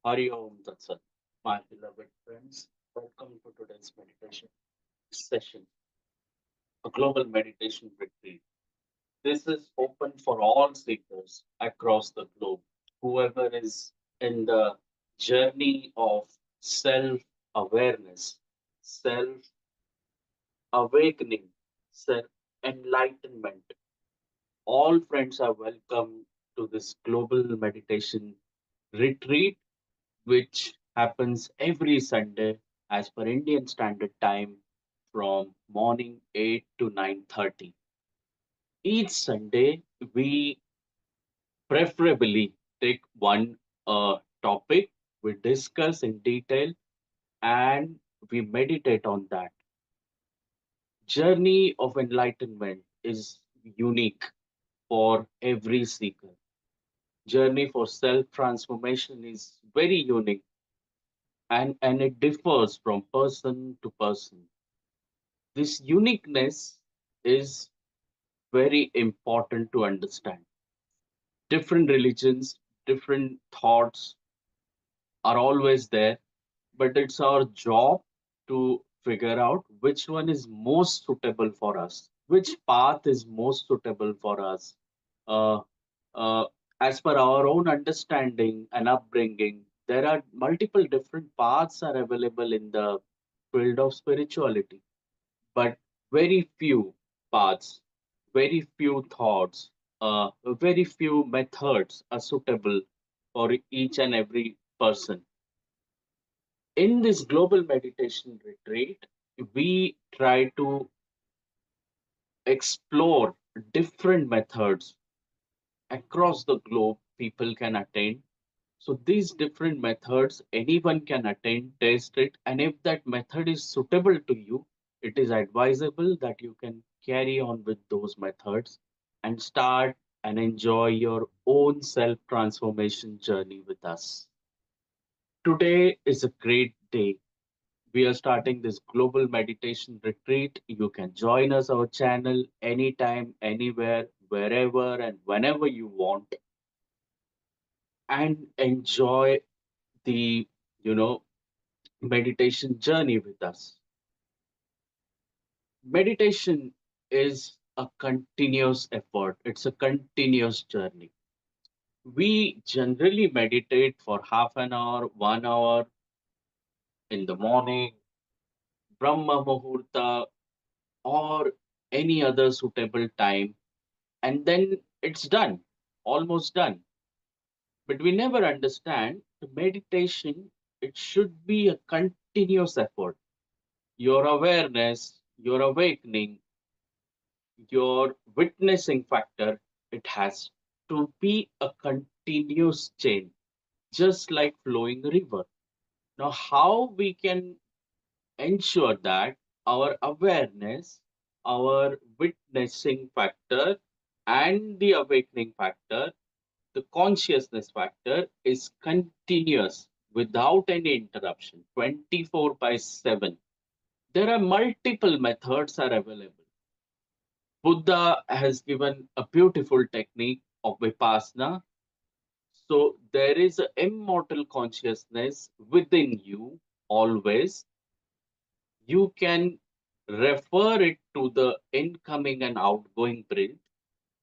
Hari Om Tat Sat. My beloved friends, welcome to today's meditation session, a global meditation retreat. This is open for all seekers across the globe, whoever is in the journey of self awareness, self awakening, self enlightenment. All friends are welcome to this global meditation retreat which happens every Sunday as per Indian Standard Time from morning 8 to 9:30. Each Sunday, we preferably take one topic, we discuss in detail, and we meditate on that. Journey of enlightenment is unique for every seeker. Journey for self transformation is very unique and it differs from person to person. This uniqueness is very important to understand. Different religions, different thoughts are always there, but it's our job to figure out which one is most suitable for us, which path is most suitable for us. Uh, uh, as per our own understanding and upbringing, there are multiple different paths are available in the field of spirituality, but very few paths, very few thoughts, very few methods are suitable for each and every person. In this global meditation retreat, we try to explore different methods across the globe people can attain. So these different methods anyone can attain, test it, and if that method is suitable to you, it is advisable that you can carry on with those methods and start and enjoy your own self transformation journey with us. Today is a great day. We are starting this global meditation retreat. You can join us our channel anytime, anywhere, wherever and whenever you want and enjoy the you know meditation journey with us. Meditation is a continuous effort, it's a continuous journey. We generally meditate for half an hour, 1 hour in the morning, Brahma Muhurta, or any other suitable time, and then it's done, almost done. But we never understand the meditation, it should be a continuous effort. Your awareness, your awakening, your witnessing factor, it has to be a continuous chain, just like flowing river. Now, how we can ensure that our awareness, our witnessing factor, and the awakening factor, the consciousness factor is continuous without any interruption, 24 by 7. There are multiple methods are available. Buddha has given a beautiful technique of vipassana. So there is an immortal consciousness within you always. You can refer it to the incoming and outgoing breath.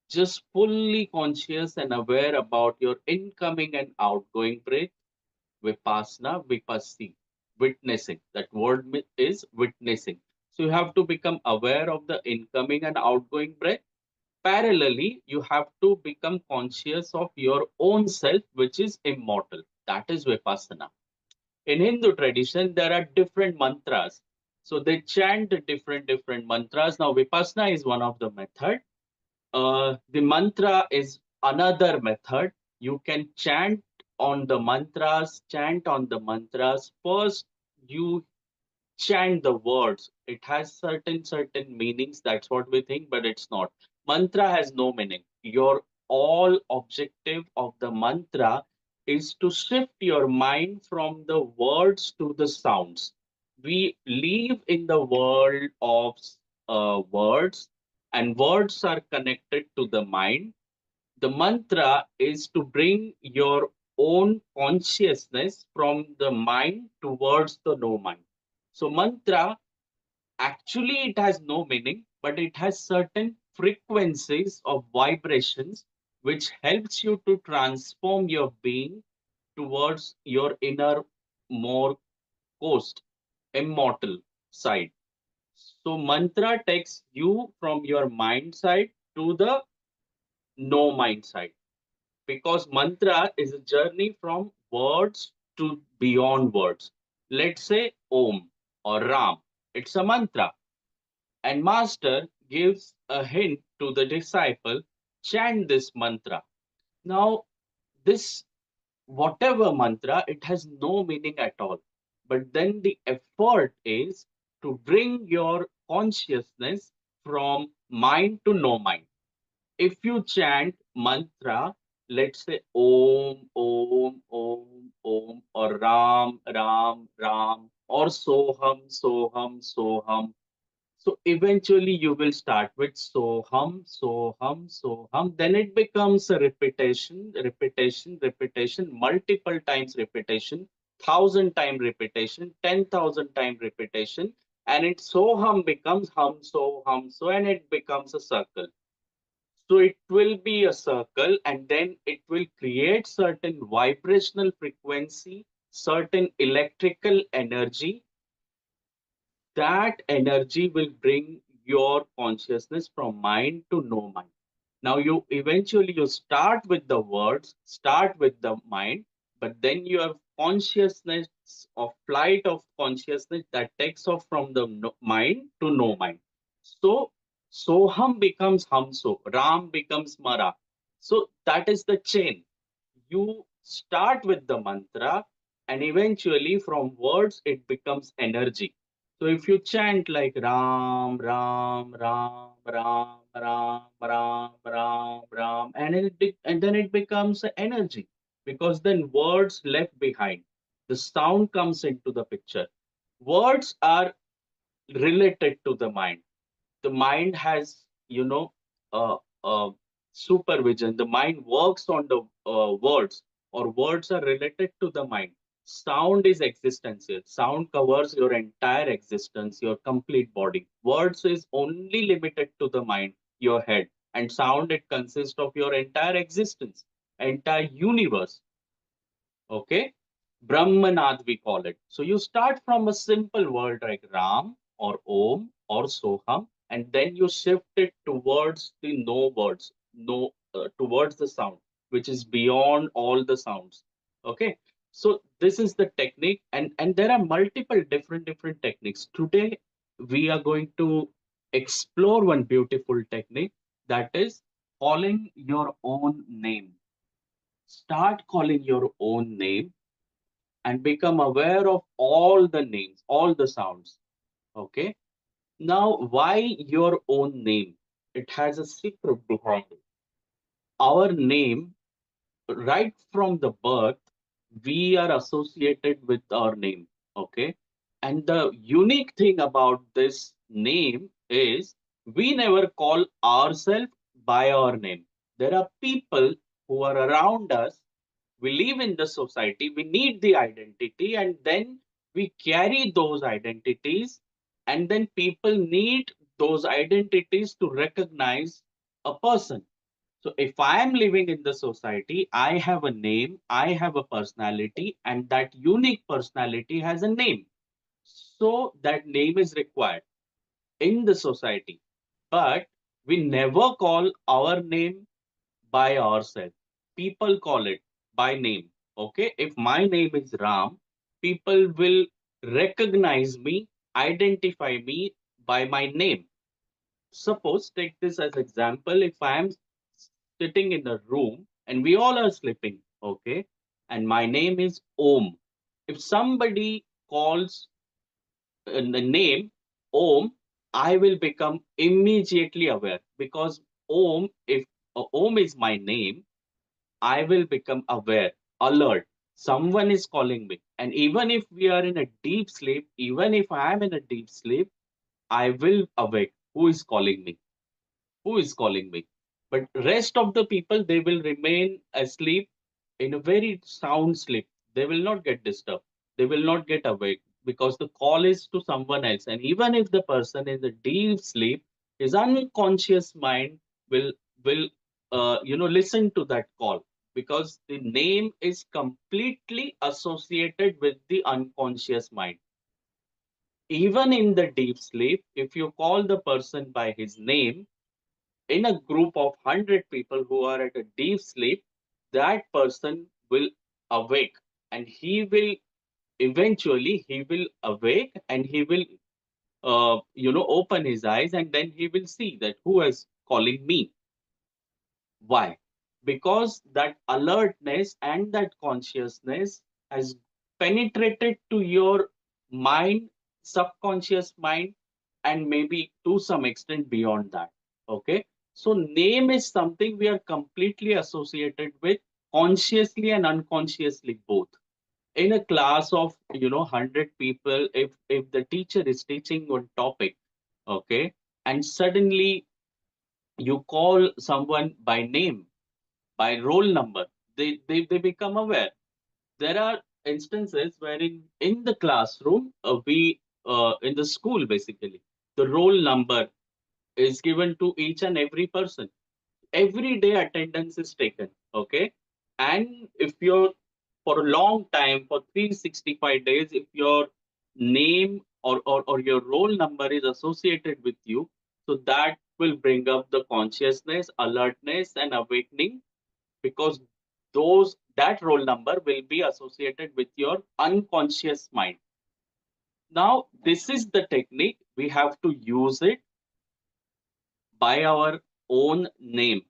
Just fully conscious and aware about your incoming and outgoing breath. Vipassana, vipassi, witnessing. That word is witnessing. So you have to become aware of the incoming and outgoing breath. Parallelly, you have to become conscious of your own self, which is immortal. That is Vipassana. In Hindu tradition, there are different mantras. So they chant different mantras. Now, Vipassana is one of the method. The mantra is another method. You can chant on the mantras. First, you chant the words. It has certain meanings. That's what we think, but it's not. Mantra has no meaning. Your all objective of the mantra is to shift your mind from the words to the sounds. We live in the world of words, and words are connected to the mind. The mantra is to bring your own consciousness from the mind towards the no mind. So mantra, actually it has no meaning, but it has certain frequencies of vibrations which helps you to transform your being towards your inner, more coast, immortal side. So mantra takes you from your mind side to the no mind side, because mantra is a journey from words to beyond words. Let's say Om or Ram, it's a mantra, and master gives a hint to the disciple, chant this mantra. Now, this whatever mantra, it has no meaning at all. But then the effort is to bring your consciousness from mind to no mind. If you chant mantra, let's say Om, Om, Om, Om, or Ram, Ram, Ram, or Soham, Soham, Soham. So eventually you will start with Soham, Soham, Soham. Then it becomes a repetition, repetition, repetition, multiple times repetition, 1,000 time repetition, 10,000 time repetition, and it Soham becomes hum, so, and it becomes a circle. So it will be a circle, and then it will create certain vibrational frequency, certain electrical energy. That energy will bring your consciousness from mind to no mind. Now you eventually you start with the words, start with the mind, but then your consciousness of flight of consciousness that takes off from the mind to no mind. So Soham becomes Hamso, Ram becomes Mara. So that is the chain. You start with the mantra, and eventually from words it becomes energy. So if you chant like Ram, Ram, Ram, Ram, Ram, Ram, Ram, Ram, and then it becomes energy, because then words left behind, the sound comes into the picture. Words are related to the mind. The mind has, uh, uh, supervision. The mind works on the words, or words are related to the mind. Sound is existential. Sound covers your entire existence, your complete body. Words is only limited to the mind, your head, and sound, it consists of your entire existence, entire universe. Okay, Brahmanad we call it. So you start from a simple word like Ram or Om or Soham, and then you shift it towards the no words, no towards the sound, which is beyond all the sounds. Okay, so this is the technique, and there are multiple different techniques. Today we are going to explore one beautiful technique, that is calling your own name. Start calling your own name and become aware of all the names, all the sounds. Okay. Now, why your own name? It has a secret behind it. Our name, right from the birth, we are associated with our name. Okay. And the unique thing about this name is we never call ourselves by our name. There are people who are around us, we live in the society, we need the identity, and then we carry those identities, and then people need those identities to recognize a person. So if I am living in the society, I have a name, I have a personality, and that unique personality has a name. So that name is required in the society, but we never call our name by ourselves. People call it by name. Okay. If my name is Ram, people will recognize me, identify me by my name. Suppose, take this as example. If I am sitting in a room and we all are sleeping, okay, and my name is Om. If somebody calls the name Om, I will become immediately aware, because Om, if Om is my name, I will become aware, alert. Someone is calling me. And even if we are in a deep sleep, even if I am in a deep sleep, I will awake. Who is calling me? Who is calling me? But rest of the people, they will remain asleep, in a very sound sleep. They will not get disturbed. They will not get awake because the call is to someone else. And even if the person is in a deep sleep, his unconscious mind will will listen to that call because the name is completely associated with the unconscious mind. Even in the deep sleep, if you call the person by his name, in a group of 100 people who are at a deep sleep, that person will awake, and he will awake, and he will open his eyes, and then he will see that who is calling me. Why? Because that alertness and that consciousness has penetrated to your mind, subconscious mind, and maybe to some extent beyond that. Okay. So, name is something we are completely associated with consciously and unconsciously both. In a class of 100 people, if the teacher is teaching one topic, okay, and suddenly you call someone by name, by roll number, they become aware. There are instances wherein in the classroom, we in the school basically, the roll number is given to each and every person. Every day attendance is taken, okay? And if you're for a long time, for 365 days, if your name or your roll number is associated with you, so that will bring up the consciousness, alertness, and awakening, because those that roll number will be associated with your unconscious mind. Now, this is the technique. We have to use it by our own name.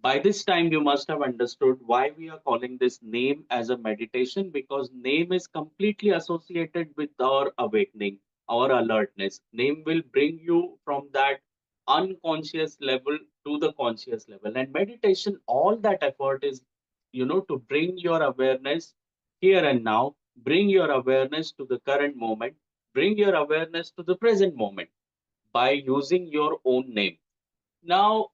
By this time, you must have understood why we are calling this name as a meditation, because name is completely associated with our awakening, our alertness. Name will bring you from that unconscious level to the conscious level. And meditation, all that effort is, to bring your awareness here and now, bring your awareness to the current moment, bring your awareness to the present moment by using your own name. Now,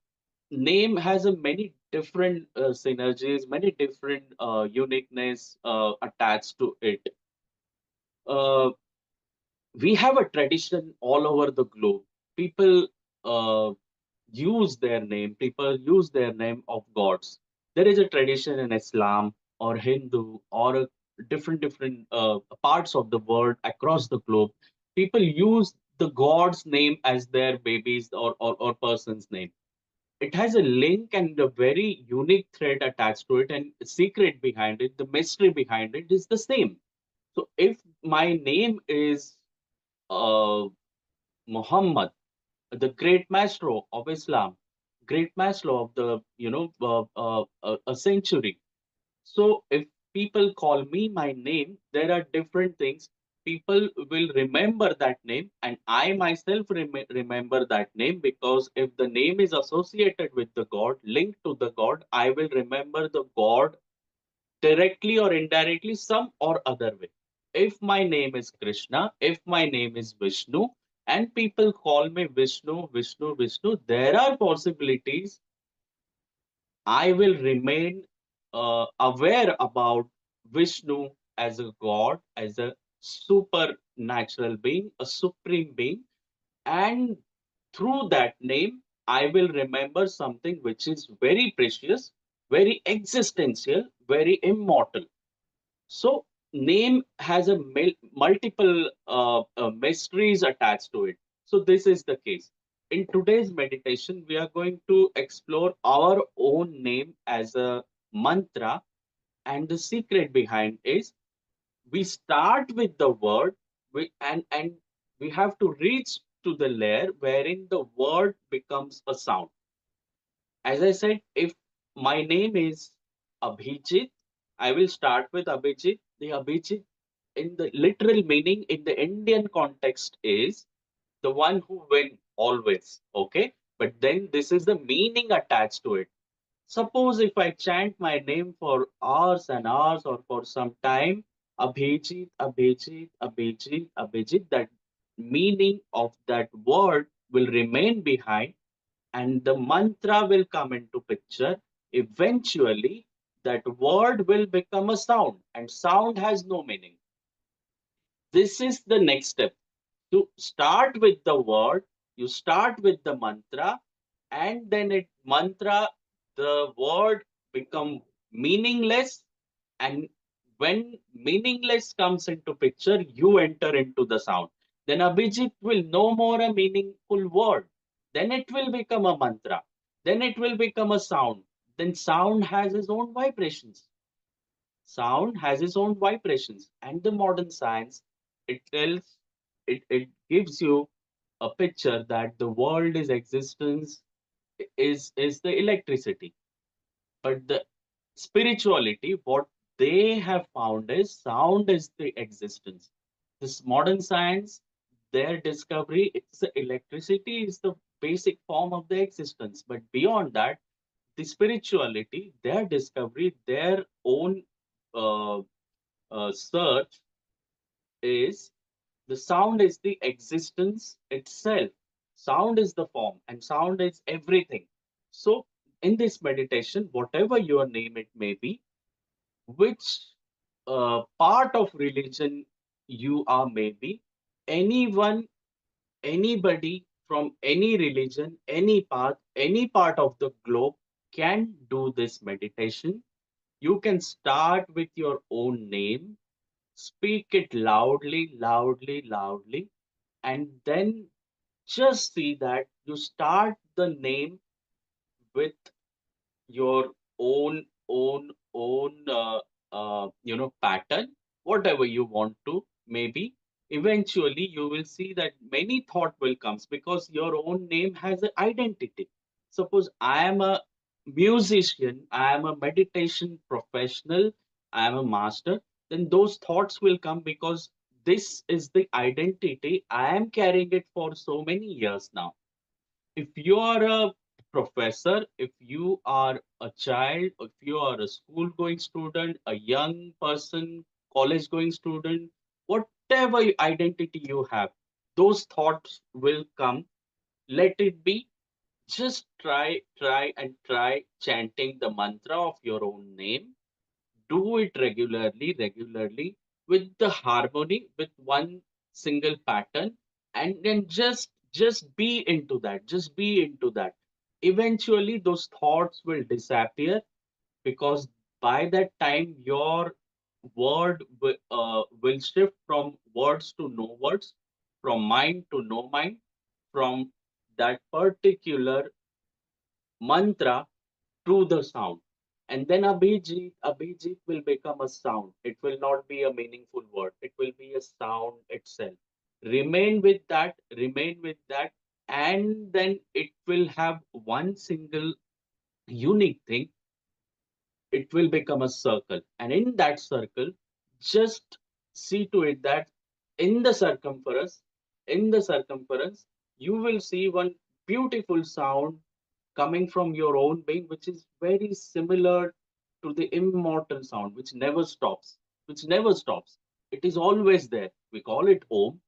name has a many different synergies, many different uniqueness attached to it. Uh, we have a tradition all over the globe. People use their name. People use their name of gods. There is a tradition in Islam or Hindu or different parts of the world across the globe. People use the god's name as their babies or person's name. It has a link and a very unique thread attached to it, and the secret behind it, the mystery behind it is the same. So if my name is uh, Muhammad, the great maestro of Islam, great maestro of the a century, so if people call me my name, there are different things. People will remember that name, and I myself remember that name, because if the name is associated with the God, linked to the God, I will remember the God directly or indirectly, some or other way. If my name is Krishna, if my name is Vishnu, and people call me Vishnu, Vishnu, Vishnu, there are possibilities I will remain aware about Vishnu as a god, as a supernatural being, a supreme being, and through that name, I will remember something which is very precious, very existential, very immortal. So, name has a multiple mysteries attached to it. So, this is the case. In today's meditation, we are going to explore our own name as a mantra, and the secret behind is we start with the word, and we have to reach to the layer wherein the word becomes a sound. As I said, if my name is Abhijit, I will start with Abhijit. The Abhijit in the literal meaning in the Indian context is the one who wins always. Okay. But then this is the meaning attached to it. Suppose if I chant my name for hours and hours or for some time, Abhijit, Abhijit, Abhijit, Abhijit, that meaning of that word will remain behind, and the mantra will come into picture. Eventually, that word will become a sound, and sound has no meaning. This is the next step. To start with the word, you start with the mantra, and then it mantra, the word become meaningless, and when meaningless comes into picture, you enter into the sound. Then Abhijit will no more a meaningful word. Then it will become a mantra. Then it will become a sound. Then sound has its own vibrations. Sound has its own vibrations, and the modern science, it tells, it gives you a picture that the world is existence is the electricity. But the spirituality, what they have found is sound is the existence. This modern science, their discovery is the electricity is the basic form of the existence. But beyond that, the spirituality, their discovery, their own uh, search is the sound is the existence itself. Sound is the form, and sound is everything. So, in this meditation, whatever your name it may be, which part of religion you are, maybe anyone, anybody from any religion, any path, any part of the globe can do this meditation. You can start with your own name, speak it loudly, loudly, loudly, and then just see that you start the name with your own pattern, whatever you want to. Maybe eventually you will see that many thought will comes because your own name has an identity. Suppose I am a musician, I am a meditation professional, I am a master, then those thoughts will come because this is the identity. I am carrying it for so many years now. If you are a professor, if you are a child, if you are a school going student, a young person, college going student, whatever identity you have, those thoughts will come. Let it be. Just try and try chanting the mantra of your own name. Do it regularly with the harmony, with one single pattern, and then just be into that. Just be into that. Eventually, those thoughts will disappear because by that time your will shift from words to no words, from mind to no mind, from that particular mantra to the sound. And then Abhijit will become a sound. It will not be a meaningful word. It will be a sound itself. Remain with that, and then it will have one single unique thing. It will become a circle. And in that circle, just see to it that in the circumference, in the circumference, you will see one beautiful sound coming from your own being, which is very similar to the immortal sound, which never stops, which never stops. It is always there. We call it Om,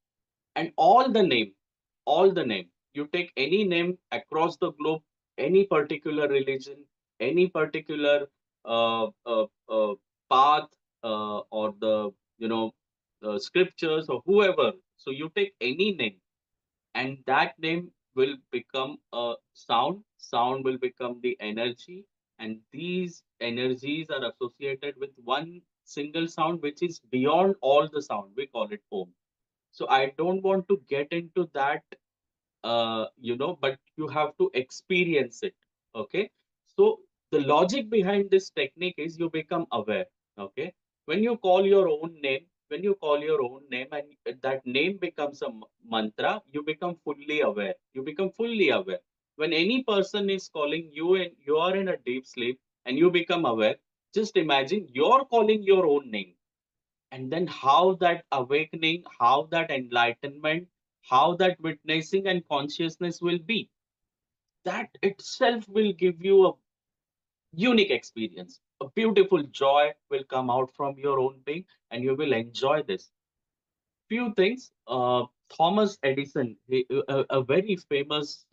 and all the name. You take any name across the globe, any particular religion, any particular uh, uh, uh, path, or the scriptures or whoever. So you take any name, and that name will become a sound. Sound will become the energy, and these energies are associated with one single sound, which is beyond all the sound. We call it Om. So I don't want to get into that, but you have to experience it. Okay. So the logic behind this technique is you become aware. Okay. When you call your own name, when you call your own name and that name becomes a mantra, you become fully aware. You become fully aware. When any person is calling you and you are in a deep sleep and you become aware, just imagine you're calling your own name, and then how that awakening, how that enlightenment, how that witnessing and consciousness will be. That itself will give you a unique experience. A beautiful joy will come out from your own being, and you will enjoy this. Few things. Thomas Edison, a very famous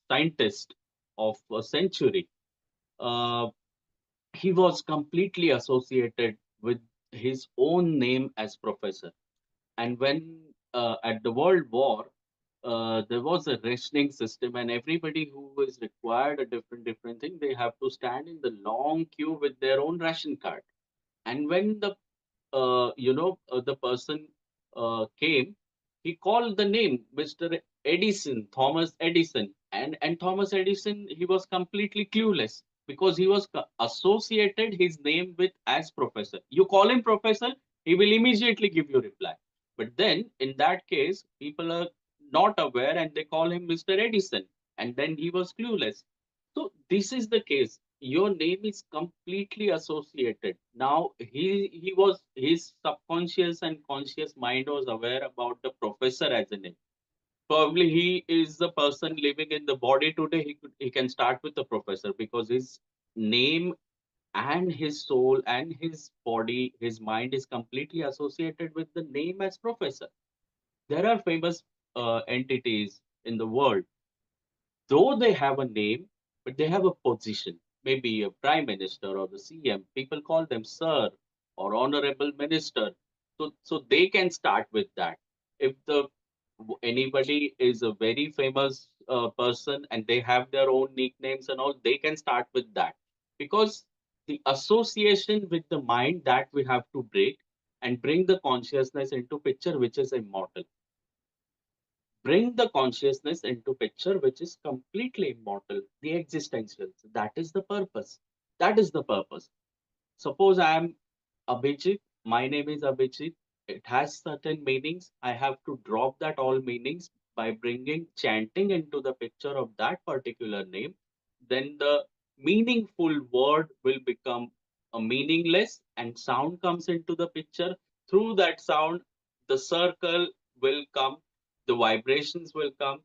scientist of a century. Uh, he was completely associated with his own name as professor. And when at the World War, there was a rationing system, and everybody who is required a different thing, they have to stand in the long queue with their own ration card. And when the person came, he called the name Mr. Edison, Thomas Edison, and Thomas Edison, he was completely clueless because he was associated his name with as professor. You call him professor, he will immediately give you reply. But then in that case, people are not aware and they call him Mr. Edison, and then he was clueless. So this is the case. Your name is completely associated. Now he was his subconscious and conscious mind was aware about the professor as a name. Probably he is the person living in the body today. He can start with the professor because his name and his soul and his body, his mind is completely associated with the name as professor. There are famous entities in the world, though they have a name, but they have a position, maybe a prime minister or the CM. People call them sir or honorable minister. So they can start with that. If the anybody is a very famous person and they have their own nicknames and all, they can start with that because the association with the mind that we have to break and bring the consciousness into picture, which is immortal. Bring the consciousness into picture which is completely immortal, the existential. That is the purpose. That is the purpose. Suppose I am Abhijit, my name is Abhijit. It has certain meanings. I have to drop that all meanings by bringing chanting into the picture of that particular name. Then the meaningful word will become a meaningless, and sound comes into the picture. Through that sound, the circle will come, the vibrations will come,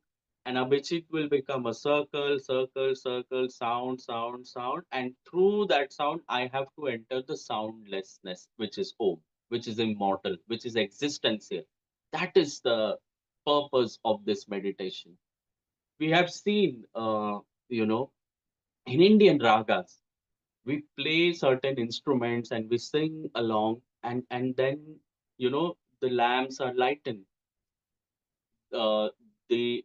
and Abhijit will become a circle, circle, circle, sound, sound, sound. And through that sound, I have to enter the soundlessness, which is home, which is immortal, which is existential. That is the purpose of this meditation. We have seen, you know, in Indian ragas, we play certain instruments and we sing along, and then, the lamps are lightened. The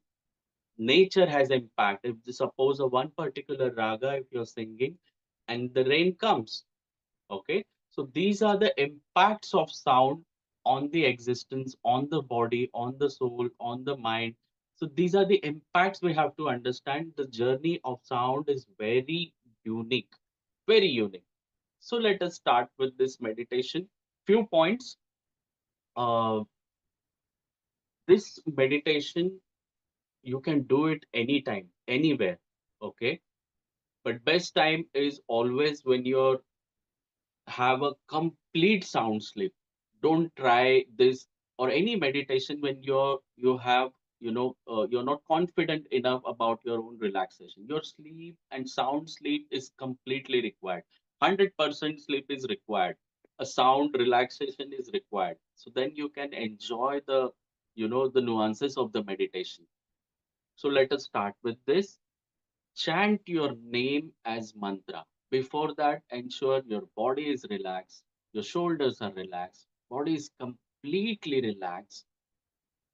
nature has impact. If suppose a one particular raga, if you're singing and the rain comes, okay, so these are the impacts of sound on the existence, on the body, on the soul, on the mind. So these are the impacts we have to understand. The journey of sound is very unique, very unique. So let us start with this meditation. Few points. This meditation, you can do it anytime, anywhere, okay? But best time is always when you're have a complete sound sleep. Don't try this or any meditation when you have, you're not confident enough about your own relaxation. Your sleep and sound sleep is completely required. 100% sleep is required. A sound relaxation is required. So then you can enjoy the nuances of the meditation. So let us start with this. Chant your name as mantra. Before that, ensure your body is relaxed, your shoulders are relaxed, body is completely relaxed.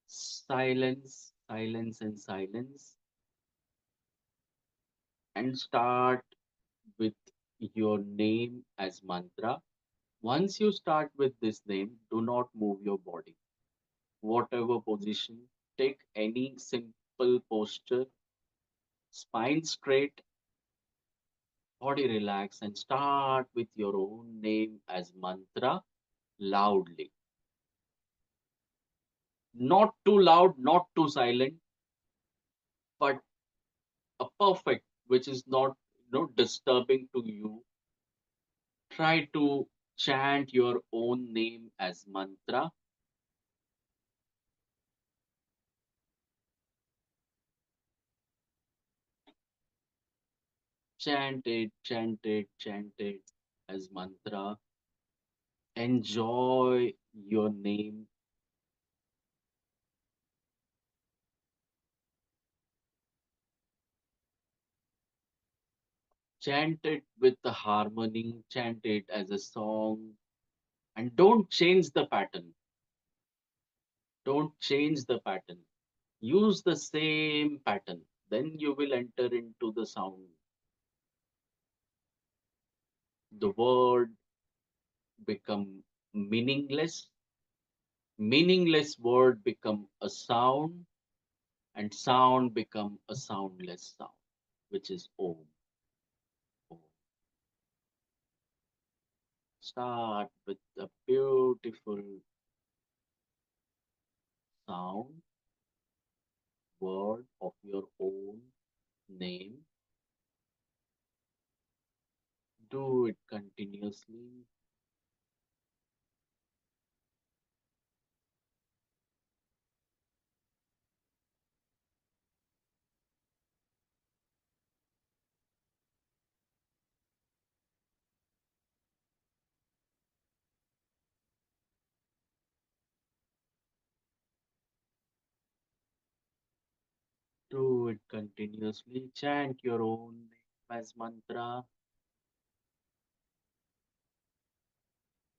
Silence, silence, and silence. And start with your name as mantra. Once you start with this name, do not move your body. Whatever position, take any simple posture, spine straight, body relax, and start with your own name as mantra loudly. Not too loud, not too silent, but a perfect, which is not disturbing to you. Try to chant your own name as mantra. Chant it, chant it, chant it as mantra. Enjoy your name. Chant it with the harmony, chant it as a song, and don't change the pattern. Don't change the pattern. Use the same pattern. Then you will enter into the sound. The word become meaningless. Meaningless word become a sound, and sound become a soundless sound, which is Om. Om. Start with a beautiful sound, word of your own name. Do it continuously. Do it continuously. Chant your own name as mantra.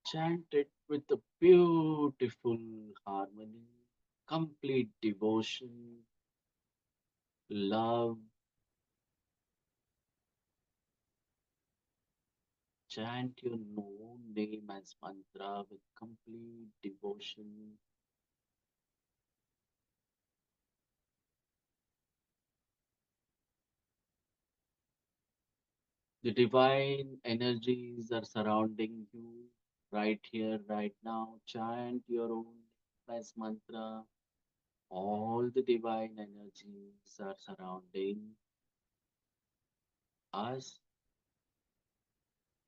Chant it with a beautiful harmony, complete devotion, love. Chant your own name as mantra with complete devotion. The divine energies are surrounding you right here, right now. Chant your own name as mantra. All the divine energies are surrounding us.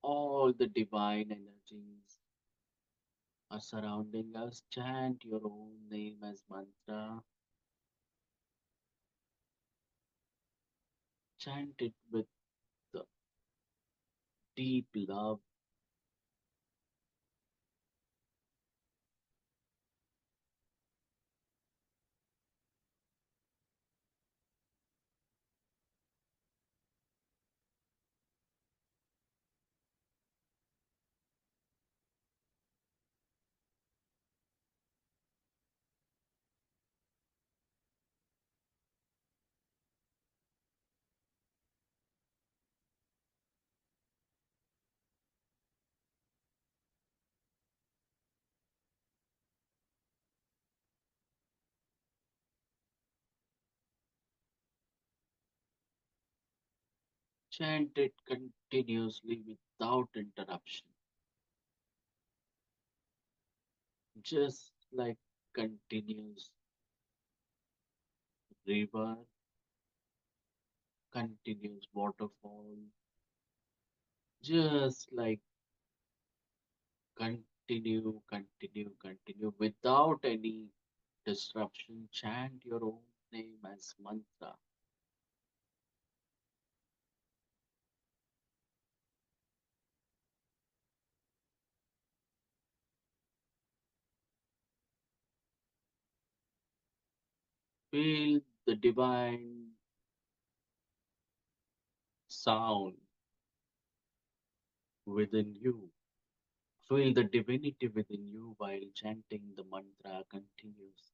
All the divine energies are surrounding us. Chant your own name as mantra. Chant it with the deep love. Chant it continuously without interruption. Just like continuous river, continuous waterfall, just like continue without any disruption. Chant your own name as mantra. Feel the divine sound within you. Feel the divinity within you while chanting the mantra continues.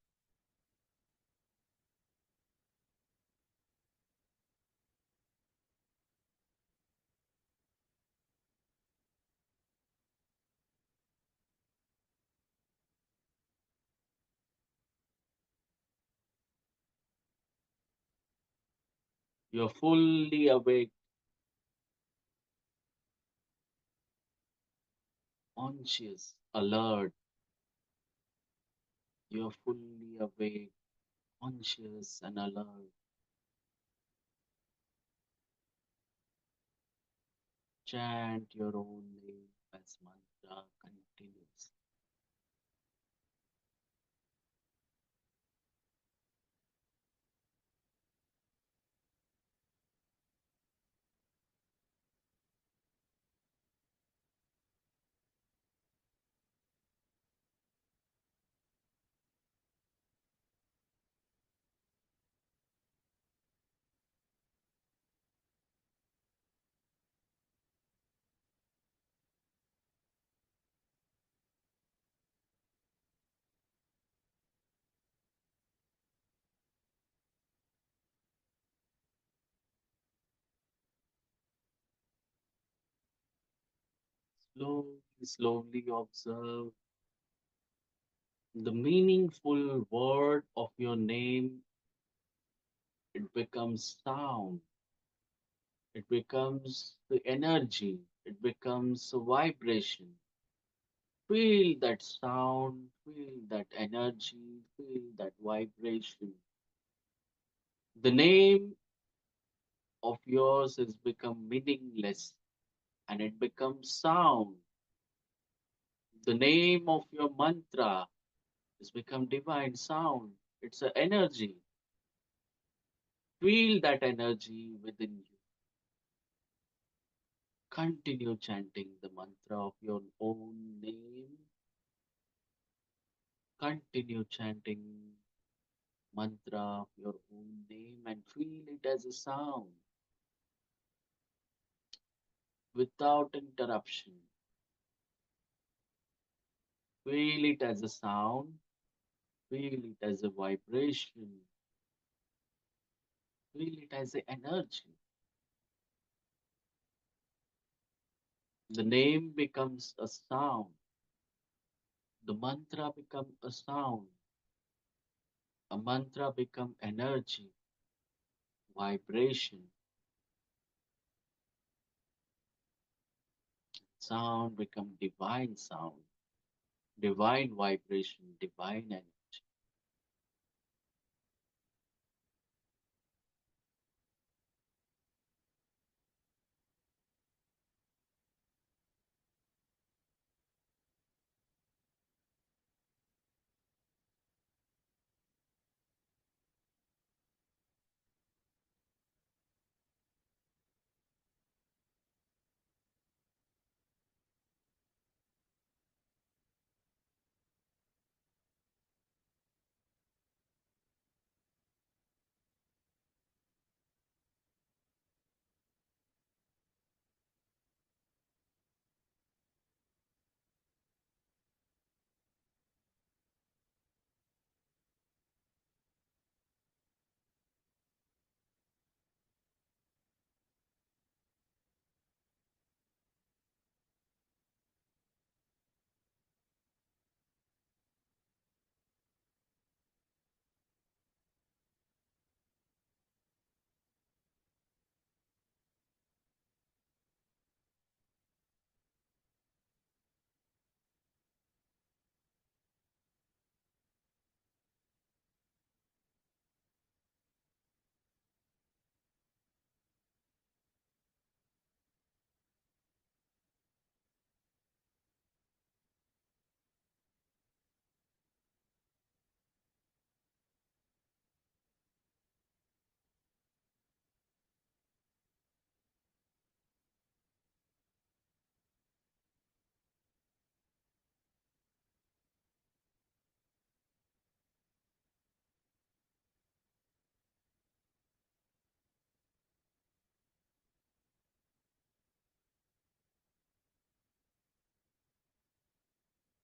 You're fully awake, conscious, alert. You're fully awake, conscious, and alert. Chant your own name as mantra continues. slowly observe the meaningful word of your name. It becomes sound, it becomes the energy, it becomes a vibration. Feel that sound, feel that energy, feel that vibration. The name of yours has become meaningless and it becomes sound. The name of your mantra has become divine sound. It's an energy. Feel that energy within you. Continue chanting the mantra of your own name. Continue chanting mantra of your own name and feel it as a sound without interruption. Feel it as a sound. Feel it as a vibration. Feel it as an energy. The name becomes a sound. The mantra becomes a sound. A mantra becomes energy, vibration. Sound become divine sound, divine vibration, divine energy.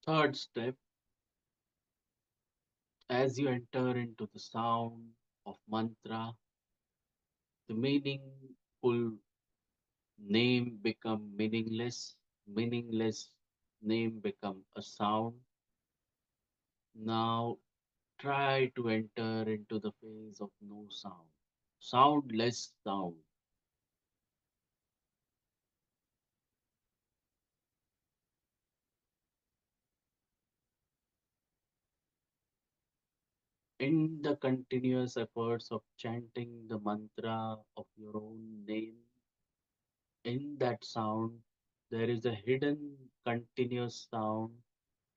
Third step, as you enter into the sound of mantra, the meaningful name become meaningless, meaningless name become a sound. Now try to enter into the phase of no sound, soundless sound. In the continuous efforts of chanting the mantra of your own name, in that sound, there is a hidden continuous sound.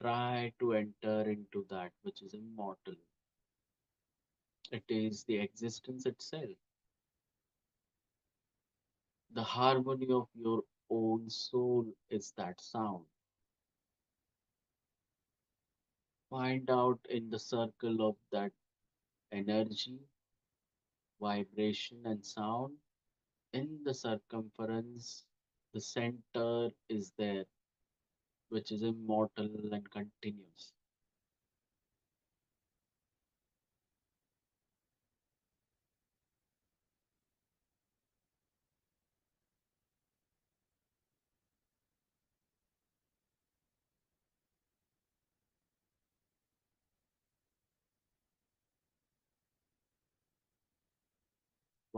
Try to enter into that which is immortal. It is the existence itself, the harmony of your own soul is that sound. Find out in the circle of that energy, vibration, and sound. In the circumference, the center is there, which is immortal and continuous.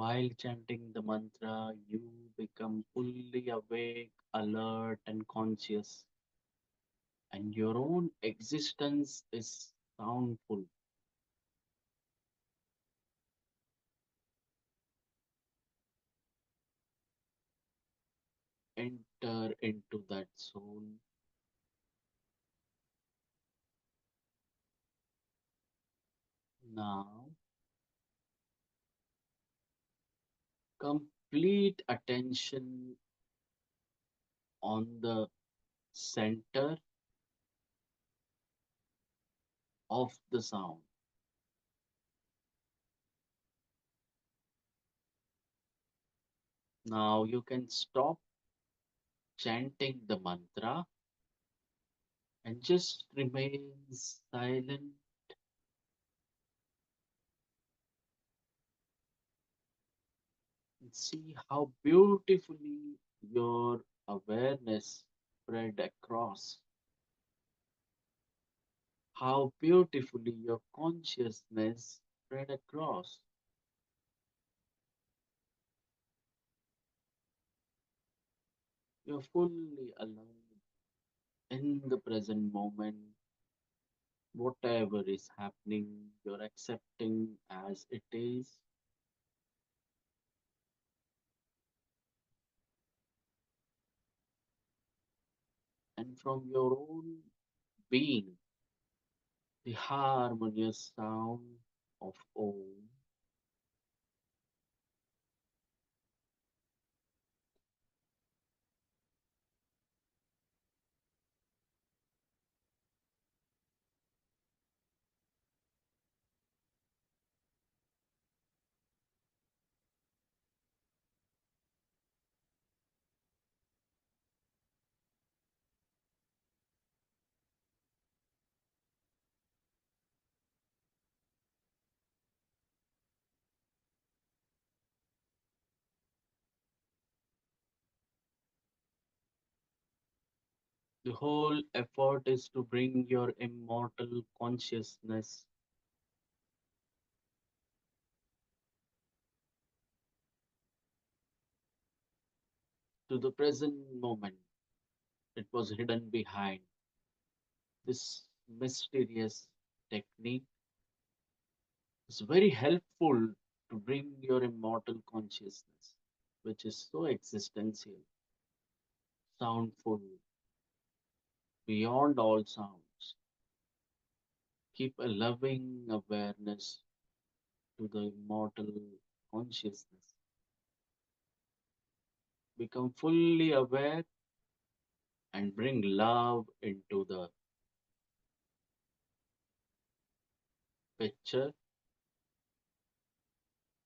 While chanting the mantra, you become fully awake, alert, and conscious, and your own existence is soundful. Enter into that zone. Now, complete attention on the center of the sound. Now, you can stop chanting the mantra and just remain silent and see how beautifully your awareness spread across, how beautifully your consciousness spread across. You're fully alive in the present moment. Whatever is happening, you're accepting as it is, and from your own being, the harmonious sound of Om. The whole effort is to bring your immortal consciousness to the present moment. It was hidden behind this mysterious technique. Is very helpful to bring your immortal consciousness, which is so existential, soundful, beyond all sounds. Keep a loving awareness to the immortal consciousness. Become fully aware and bring love into the picture.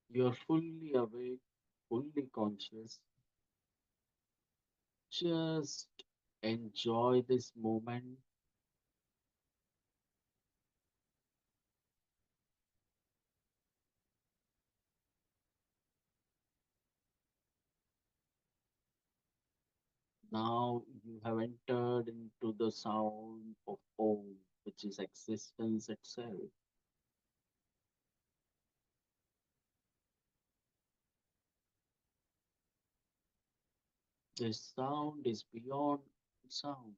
You're fully awake, fully conscious. Just enjoy this moment. Now you have entered into the sound of Om, which is existence itself. This sound is beyond sound.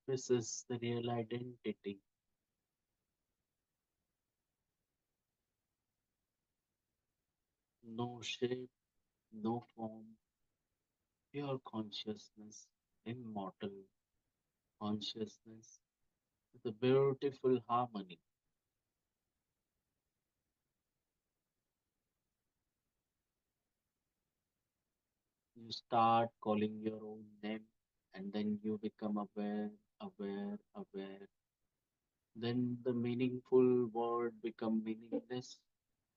This is the real identity. No shape, no form, pure consciousness, immortal consciousness, with a beautiful harmony. You start calling your own name, and then you become aware, aware, aware. then the meaningful word become meaningless.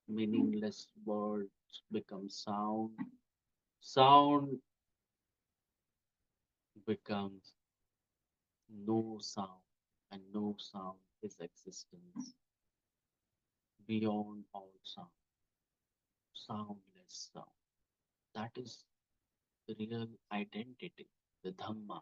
Meaningless words become sound. Sound becomes no sound, and no sound is existence beyond all sound. Soundless sound. That is the real identity, the Dhamma.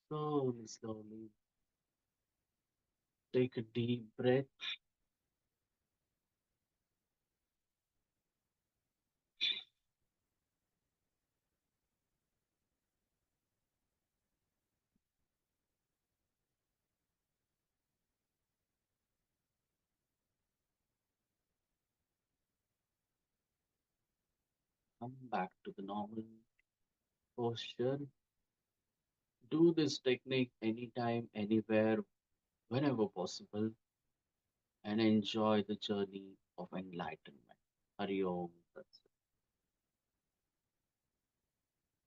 Slowly, slowly, take a deep breath. Come back to the normal posture. Do this technique anytime, anywhere, whenever possible, and enjoy the journey of enlightenment. Hari Om. Tat Sat.